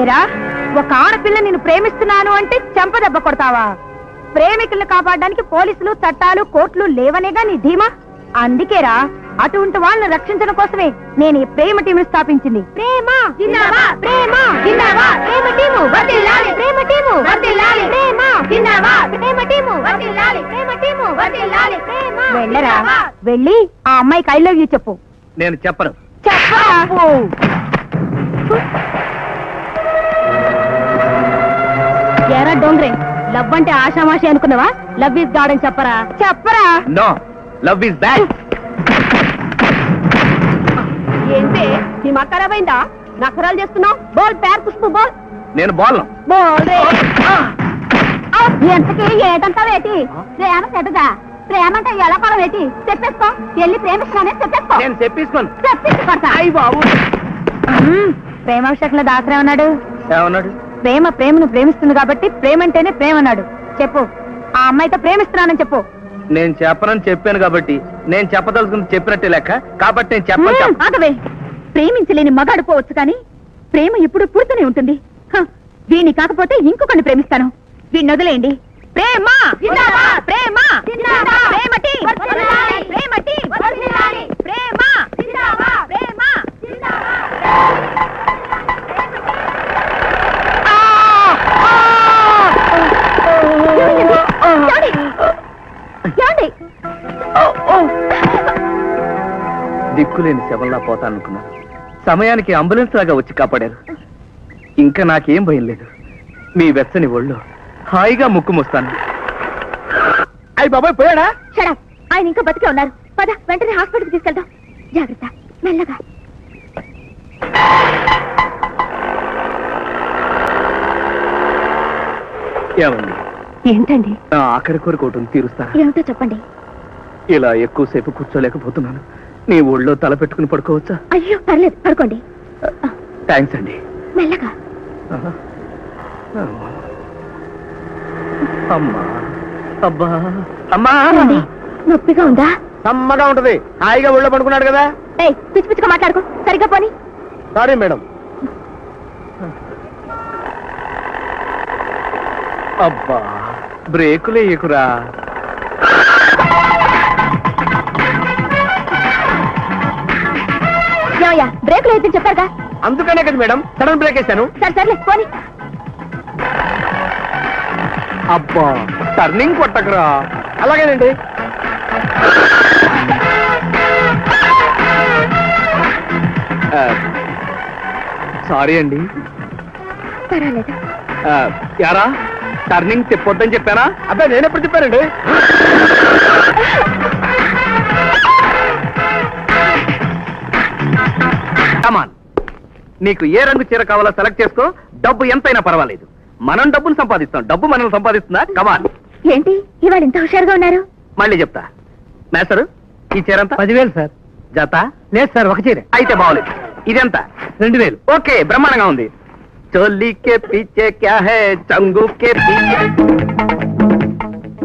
ఏరా, ఒక ఆడపిల్ల నిన్ను ప్రేమిస్తున్నాను అంటే చెంపదెబ్బ కొడతావా? ప్రేమికుల్ని కాపాడడానికి పోలీసులు, చట్టాలు, కోర్టులు లేవనేగా నీ ధీమా. అందుకేరా అటువంటి వాళ్ళని రక్షించడం కోసమే నేను ఈ ప్రేమ టీంను స్థాపించింది. ప్రేమ జిందాబాద్, ప్రేమ జిందాబాద్, ప్రేమ టీము వర్ధిల్లాలి, ప్రేమ టీము వర్ధిల్లాలి, ప్రేమ జిందాబాద్, ప్రేమ టీము వర్ధిల్లాలి, ప్రేమ టీము వర్ధిల్లాలి, ప్రేమ. వెళ్ళరా, వెళ్ళి ఆ అమ్మాయికి ఐ లవ్ యూ చెప్పు. నేను చెప్పను. చెప్పు. ఎరా డోంగ్రే, లవ్ అంటే ఆషామాషి అనుకున్నావా? లవ్ ఈజ్ గాడ్ అని చెప్పరా? చెప్పరా? No, love is bad. ఏంటి నీ మక్కరమైందా? నకరాలు చేస్తున్నావు? బోల్ పేరు పుష్పు బోల్. నేను బాల్ను. బోల్ రే. ఎంతకి ఏటంతా వేటి? ప్రేమ చెడుగా, ప్రేమ అంటే ఎలా కొల వేటి? చెప్పేసుకో, వెళ్ళి ప్రేమిస్తానే చెప్పేసుకో. నేను చెప్పేసుకోను. చెప్పేసుకో. అయ్య బాబు, ప్రేమ విషయంలో దాసరే ఉన్నాడు. ఏమన్నాడు? ప్రేమ ప్రేమను ప్రేమిస్తుంది కాబట్టి ప్రేమ అంటేనే ప్రేమ అన్నాడు. చెప్పు, ఆ అమ్మాయితో ప్రేమిస్తున్నానని చెప్పు. నేను చెప్పనని చెప్పాను కాబట్టి నేను చెప్పదలుచుకుని చెప్పినట్టే లెక్క. కాబట్టి నేను చెప్పను. ఆగవే, ప్రేమించలేని మగాడు పోవచ్చు కానీ ప్రేమ ఎప్పుడు పుడుతూనే ఉంటుంది. వీణ్ణి కాకపోతే ఇంకొకరిని ప్రేమిస్తాను. వీణ్ణి వదిలేయండి. ప్రేమ జిందాబాద్, ప్రేమ జిందాబాద్, ప్రేమ టీం వర్ధిల్లాలి, ప్రేమ టీం వర్ధిల్లాలి, ప్రేమ జిందాబాద్, ప్రేమ జిందాబాద్. దిక్కులేని శవంలా పోతాననుకున్నాను. సమయానికి అంబులెన్స్ లాగా వచ్చి కాపాడారు. ఇంకా నాకేం భయం లేదు. మీ వెచ్చని ఒళ్ళు హాయిగా ముక్కు మూస్తాను. అయ్యి బాబాయ్ పోయాడా? షడప్, ఆయన ఇంకా బతికే ఉన్నారు. పద, వెంటనే హాస్పిటల్కి తీసుకెళ్తాం. జాగ్రత్త, మెల్లగా. ఏమండి? ఏంటండి? నా ఆఖరి కోరికోటం తీరుస్తారా? ఏమిటో చెప్పండి. ఇలా ఎక్కువసేపు కూర్చోలేకపోతున్నాను. నీ ఒళ్ళో తల పెట్టుకుని పడుకోవచ్చా? అయ్యో పర్లేదు, పడుకోండి. థ్యాంక్స్ అండి. మెల్లగా. అమ్మా, అబ్బా, అమ్మా. నొప్పిగా ఉందా? సమ్మగా ఉంటది. హాయిగా ఒళ్ళో పడుకున్నాడు కదా. ఏయ్, పిచ్చి పిచ్చిగా మాట్లాడుకో. సరిగ్గా పోనీ. Sorry madam. అబ్బా, బ్రేకులే ఎక్కురా. బ్రేకులు అయితే చెప్పారుగా. అందుకనే కదా మేడం సడన్ బ్రేక్ వేశాను. సరే సర్లే పోనీ. అబ్బా, టర్నింగ్ కొట్టకరా. అలాగేనండి. సారీ అండి. పర్వాలేదు. యారా, టర్నింగ్ తిప్పొద్దని చెప్పానా? అబ్బాయి నేను ఎప్పుడు చెప్పానండి? కమాన్, నీకు ఏ రంగు చీర కావాలో సెలెక్ట్ చేసుకో. డబ్బు ఎంతైనా పర్వాలేదు. మనం డబ్బును సంపాదిస్తాం, డబ్బు మనల్ని సంపాదిస్తుందా? కమాన్. ఏంటి ఇవాళ ఇంత హుషారుగా ఉన్నారు? మళ్ళీ చెప్తా. మేస్టరు, ఈ చీర ఎంత? 10,000 సార్. జత? లేదు సార్, ఒక చీర. అయితే బాగోలేదు. ఇదెంత? 2,000. ఓకే, బ్రహ్మాండంగా ఉంది. చోలీకే పీచే క్యా హే, చంగుకే పీచే.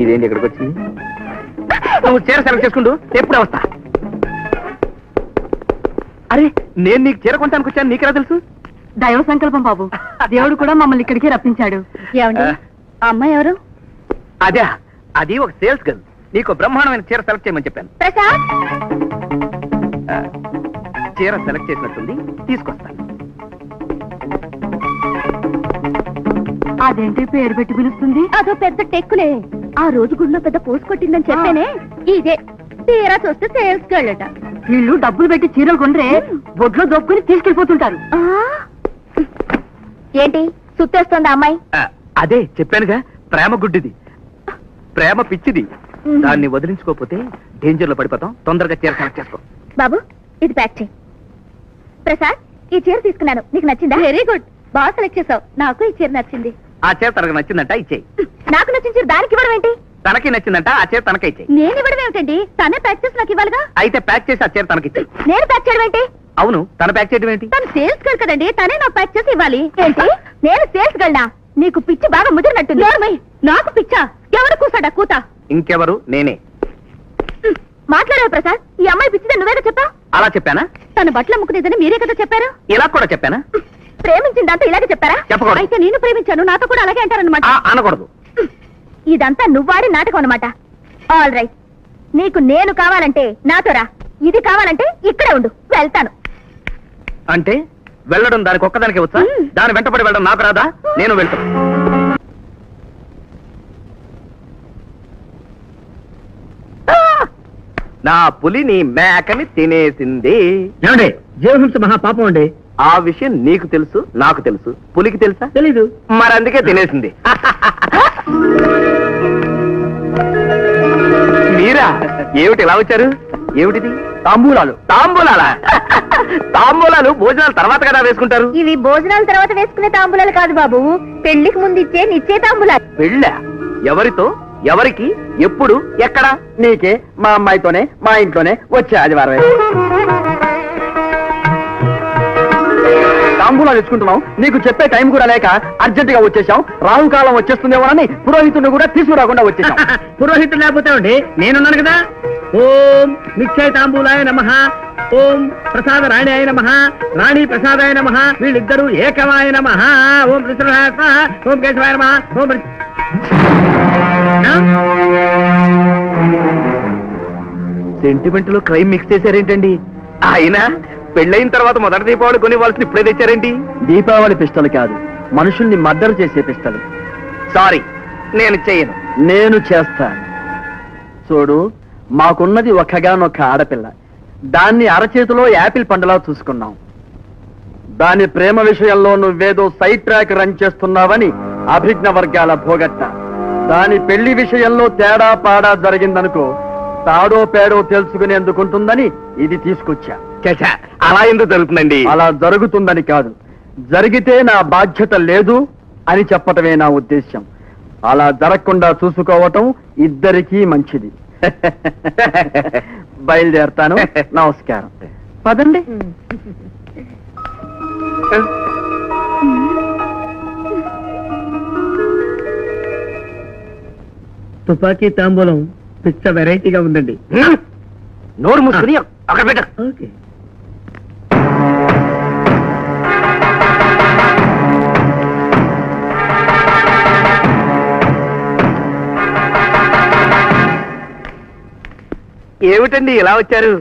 ఇదేంటి ఇక్కడికి వచ్చింది? నువ్వు చీర సెలెక్ట్ చేసుకుంటూ ఎప్పుడే వస్తా. అరే, నేను నీకు చీర కొనడానికి వచ్చాను, నీకెలా తెలుసు? దైవ సంకల్పం బాబు. దేవుడు కూడా మమ్మల్ని ఇక్కడికి రప్పించాడు. ఏమండి, ఆ అమ్మాయి ఎవరు? అదే, అది ఒక సేల్స్ గర్ల్. నీకు బ్రహ్మాండమైన చీర సెలెక్ట్ చేయమని చెప్పాను. ప్రసాద్, చీర సెలెక్ట్ చేసినట్టుంది, తీసుకొస్తాను. అదేంటి పేరు పెట్టి పిలుస్తుంది? అదో పెద్ద టెక్కులే. ఆ రోజు గుడిలో పెద్ద పోసు కొట్టిందని చెప్పానే, ఇదే. తీరా చూస్తే సేల్స్ గర్లట. వీళ్ళు డబ్బులు పెట్టి చీరలు కొనరే, బొడ్లో దొక్కుని తీసుకెళ్లిపోతుంటారు. ఏంటి సుత్తేస్తోంది అమ్మాయి? అదే చెప్పానుగా, ప్రేమ గుడ్డిది, ప్రేమ పిచ్చిది. దాన్ని వదిలించుకోకపోతే డేంజర్ లో పడిపోతాం. తొందరగా చీర సెలెక్ట్ చేసుకో. బాబు, ఇది ప్యాక్ చేయి. ప్రసాద్, ఈ చీర తీసుకున్నాను, నీకు నచ్చిందా? వెరీ గుడ్, బాగా సెలెక్ట్ చేసావు. నాకు ఈ చీర నచ్చింది. ఆ చీర తనకు నచ్చిందంట, ఇచ్చేయి. నాకు నచ్చిన చీర దానికి ఇవ్వడం ఏంటి? తనకి నచ్చిందంట, ఆ చీర తనకే ఇచ్చేయి. నేను ఇవ్వడం ఏమిటండి? తనే ప్యాక్ చేసి నాకు ఇవ్వాలిగా. అయితే ప్యాక్ చేసి ఆ చీర తనకిచ్చేయి. నేను ప్యాక్ చేయడం ఏంటి? అవును, తన ప్యాక్ చేయడం ఏంటి? తను సేల్స్ గర్ల్ కదండి, తనే నాకు ప్యాక్ చేసి ఇవ్వాలి. ఏంటి, నేను సేల్స్ గర్ల్నా? నీకు పిచ్చి బాగా ముదిరినట్టుంది. నాకు పిచ్చా? ఎవరు కూసాడా కూత? ఇంకెవరు? నేనే. మాట్లాడావు ప్రసాద్. ఈ అమ్మాయి పిచ్చిదని నువ్వేగా చెప్పా? అలా చెప్పానా? తన బట్టలు అమ్ముకునేదని మీరే కదా చెప్పారు. ఇలా కూడా చెప్పానా? ప్రేమించిందంతా ఇలాగే చెప్తారా? చెప్పకూడదు. అయితే నేను ప్రేమించాను, నాతో కూడా అలాగే అంటారనమాట. అనకూడదు. ఇదంతా నువ్వాడి నాటకం అనమాట. ఆల్ రైట్, నీకు నేను కావాలంటే నాతో రా, ఇది కావాలంటే ఇక్కడే ఉండు, వెళ్తాను. అంటే వెళ్ళడం దానికి ఒక్కదానికి వచ్చా? దాని వెంటపడి వెళ్ళడం నాకు రాదా? నేను వెళ్తాను. నా పులి నీ మేకని తినేసింది. ఏమండి, జీవహింస మహాపాపం అండి. ఆ విషయం నీకు తెలుసు, నాకు తెలుసు. పులికి తెలుసా? తెలీదు. మరి అందుకే తినేసింది. మీరా? ఏమిటి ఇలా వచ్చారు? ఏమిటిది? తాంబూలాలు. తాంబూలాలా? తాంబూలాలు భోజనాలు తర్వాత కదా వేసుకుంటారు. ఇవి భోజనాల తర్వాత వేసుకునే తాంబూలాలు కాదు బాబు, పెళ్లికి ముందు ఇచ్చే నిచ్చే తాంబూలాలు. పెళ్ళా? ఎవరితో, ఎవరికి, ఎప్పుడు, ఎక్కడ? నీకే, మా అమ్మాయితోనే, మా ఇంట్లోనే వచ్చే ఆదివారం తాంబూలాలు తెచ్చుకుంటున్నాం. నీకు చెప్పే టైం కూడా లేక అర్జెంట్ గా వచ్చేసాం. రాహుకాలం వచ్చేస్తుందేమోనని పురోహితుడిని కూడా తీసుకురాకుండా వచ్చేసాం. పురోహితుడు లేకపోతే అండి నేనున్నాను కదా. ఓం నిశ్చయ తాంబూలాయ నమః, ఓం ప్రసాద రాణి నమః, రాణి ప్రసాదాయ నమః, వీళ్ళిద్దరూ ఏకమాయ నమః. ఓం కృష్ణాయ నమః, ఓం కేశవాయ నమః, ఓం సెంటిమెంట్ లో క్రైమ్ మిక్స్ చేశారేంటండి? అయినా పెళ్ళైన తర్వాత మొదటి దీపావళి కొనివ్వాల్సిన ఇప్పుడే తెచ్చారేంటి? దీపావళి పిస్టల్ కాదు, మనుషుల్ని మర్డర్ చేసే పిస్టల్. సారీ, నేను చేయను. నేను చేస్తాను. చూడు, మాకున్నది ఒక్కగానొక్క ఆడపిల్ల. దాన్ని అరచేతిలో యాపిల్ పండులా చూసుకున్నాం. దాని ప్రేమ విషయంలో నువ్వేదో సైడ్ ట్రాక్ రన్ చేస్తున్నావని అభిజ్ఞ వర్గాల భోగట్ట. దాని పెళ్లి విషయంలో తేడా పాడా జరిగిందనుకో, తాడో పేడో తెలుసుకునేందుకుంటుందని ఇది తీసుకొచ్చా. అలా ఎందుకు జరుగుతుందండి? అలా జరుగుతుందని కాదు, జరిగితే నా బాధ్యత లేదు అని చెప్పటమే నా ఉద్దేశ్యం. అలా జరగకుండా చూసుకోవటం ఇద్దరికీ మంచిది. బయలుదేరతాను. నమస్కారం. పదండి. తుపాకీ తాంబూలం పిచ్చ వెరైటీగా ఉందండి. నోరు మూసుకుని అక్కడ పెట్ట. ఓకే. ఏమిటండి ఇలా వచ్చారు?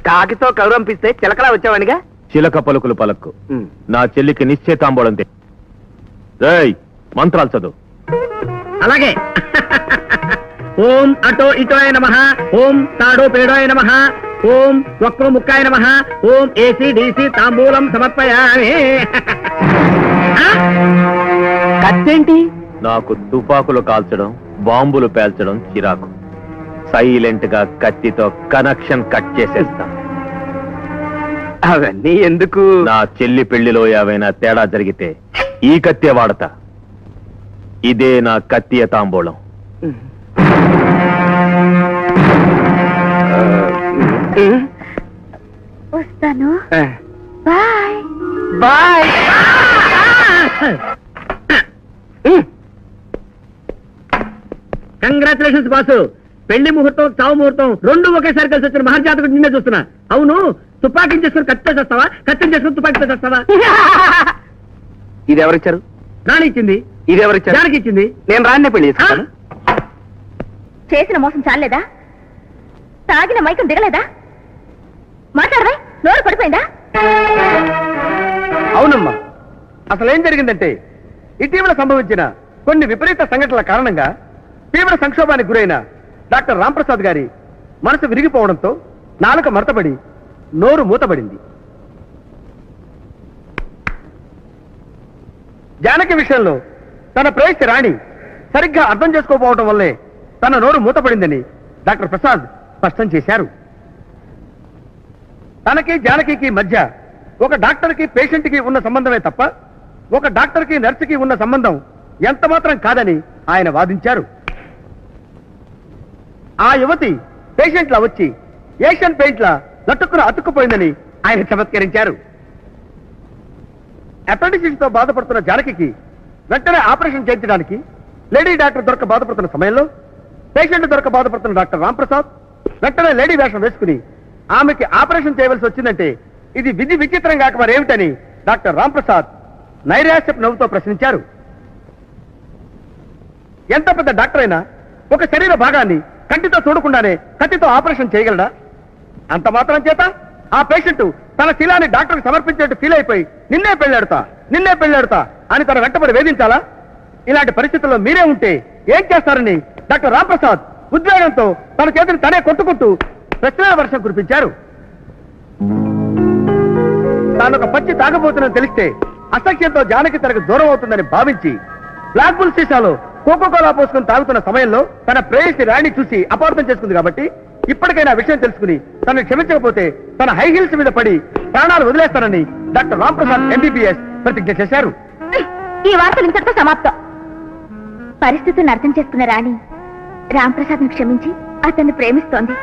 కాకితో కౌరంపిస్తే చిలకలా వచ్చావనిగా. చిలక పలుకులు పలక్కు. నా చెల్లికి నిశ్చయితాంబూలం రేయ్, మంత్రాలు చదువు. అలాగే. ఓం అటో ఇటో అయ నమః, ఓం తాడో పేడో అయ నమః, ఓం వక్రో ముక్కాయ నమః, ఓం ఏసీడీసీ తాంబూలం సమర్పయామి. కత్తేంటి? నాకు తుపాకులు కాల్చడం, బాంబులు పేల్చడం చిరాకు. సైలెంట్ గా కత్తితో కనెక్షన్ కట్ చేసేస్తా. అవన్నీ ఎందుకు? నా చెల్లి పెళ్లిలో ఏవైనా తేడా జరిగితే ఈ కత్తి వాడతా. ఇదే నా కత్తియ తాంబూలం. వస్తాను. Bye bye. Congratulations boss. పెళ్లి ముహూర్తం, చావు ముహూర్తం రెండు ఒకేసారి కలిసి వచ్చిన మహర్జాతకుడు నిన్నే చూస్తున్నా. అవును, తుపాకీని చేసుకుని కత్తితో చేస్తావా, కత్తిని చేసుకుని తుపాకీతో చేస్తావా? ఇది ఎవరిచ్చారు? రాణి ఇచ్చింది. ఇది ఎవరిచ్చారు? దానికి ఇచ్చింది. నేను రాణ్ణే పెళ్లి చేసుకుంటాను. చేసిన మోసం చాలేదా? తాగిన మైకం దిగలేదా? మాట్లాడవే, నోరు పడిపోయిందా? అవునమ్మా, అసలేం జరిగిందంటే ఇటీవల సంభవించిన కొన్ని విపరీత సంఘటనల కారణంగా తీవ్ర సంక్షోభానికి గురైన డాక్టర్ రాంప్రసాద్ గారి మనసు విరిగిపోవడంతో నాలుక మరతబడి నోరు మూతబడింది. జానకి విషయంలో తన ప్రేయసి రాణి సరిగ్గా అర్థం చేసుకోకపోవడం వల్లే తన నోరు మూతపడిందని డాక్టర్ ప్రసాద్ స్పష్టం చేశారు. తనకి జానకి మధ్య ఒక డాక్టర్కి పేషెంట్కి ఉన్న సంబంధమే తప్ప ఒక డాక్టర్కి నర్సుకి ఉన్న సంబంధం ఎంత మాత్రం కాదని ఆయన వాదించారు. ఆ యువతి పేషెంట్లా వచ్చి ఏషియన్ పెయింట్లా లట్టుకుని అతుక్కుపోయిందని ఆయన చమత్కరించారు. అపెండిసిస్ తో బాధపడుతున్న జానకి వెంటనే ఆపరేషన్ చేయించడానికి లేడీ డాక్టర్ దొరక బాధపడుతున్న సమయంలో పేషెంట్ దొరక బాధపడుతున్న డాక్టర్ రాంప్రసాద్ వెంటనే లేడీ వేషం వేసుకుని ఆమెకి ఆపరేషన్ చేయవలసి వచ్చిందంటే ఇది విధి విచిత్రం కాక మరేమిటని డాక్టర్ రాంప్రసాద్ నైరాశ్యపు నవ్వుతో ప్రశ్నించారు. ఎంత పెద్ద డాక్టర్ అయినా ఒక శరీర భాగాన్ని కంటితో చూడకుండానే కత్తితో ఆపరేషన్ చేయగలడా? అంత మాత్రం చేత ఆ పేషెంట్ తన శీలాన్ని డాక్టర్కి సమర్పించేట్టు ఫీల్ అయిపోయి నిన్నే పెళ్ళాడుతా అని తన వెంటబడి వేధించాలా? ఇలాంటి పరిస్థితుల్లో మీరే ఉంటే ఏం చేస్తారని డాక్టర్ రాంప్రసాద్ ఉద్వేగంతో తన చేతిని తనే కొట్టుకుంటూ ప్రశ్నల వర్షం కురిపించారు. తానొక పచ్చి తాగబోతుందని తెలిస్తే అసఖ్యంతో జానకి తనకు దూరం అవుతుందని భావించి బ్లాక్ బుల్ సీసాలో కోకోకోలా పోసుకుని తాగుతున్న సమయంలో తన ప్రేయసి రాణి చూసి అపార్థం చేసుకుంది కాబట్టి ఇప్పటికైనా విషయం తెలుసుకుని తనను క్షమించకపోతే తన హై హీల్స్ మీద పడి ప్రాణాలు వదిలేస్తానని డాక్టర్ రాంప్రసాద్ ఎంబీబీఎస్ ప్రతిజ్ఞ చేశారు. ఈ వార్తలు ఇంతటితో సమాప్తం. పరిస్థితులను అర్థం చేసుకున్న రాణి రాంప్రసాద్ను క్షమించి అతన్ని ప్రేమిస్తోంది.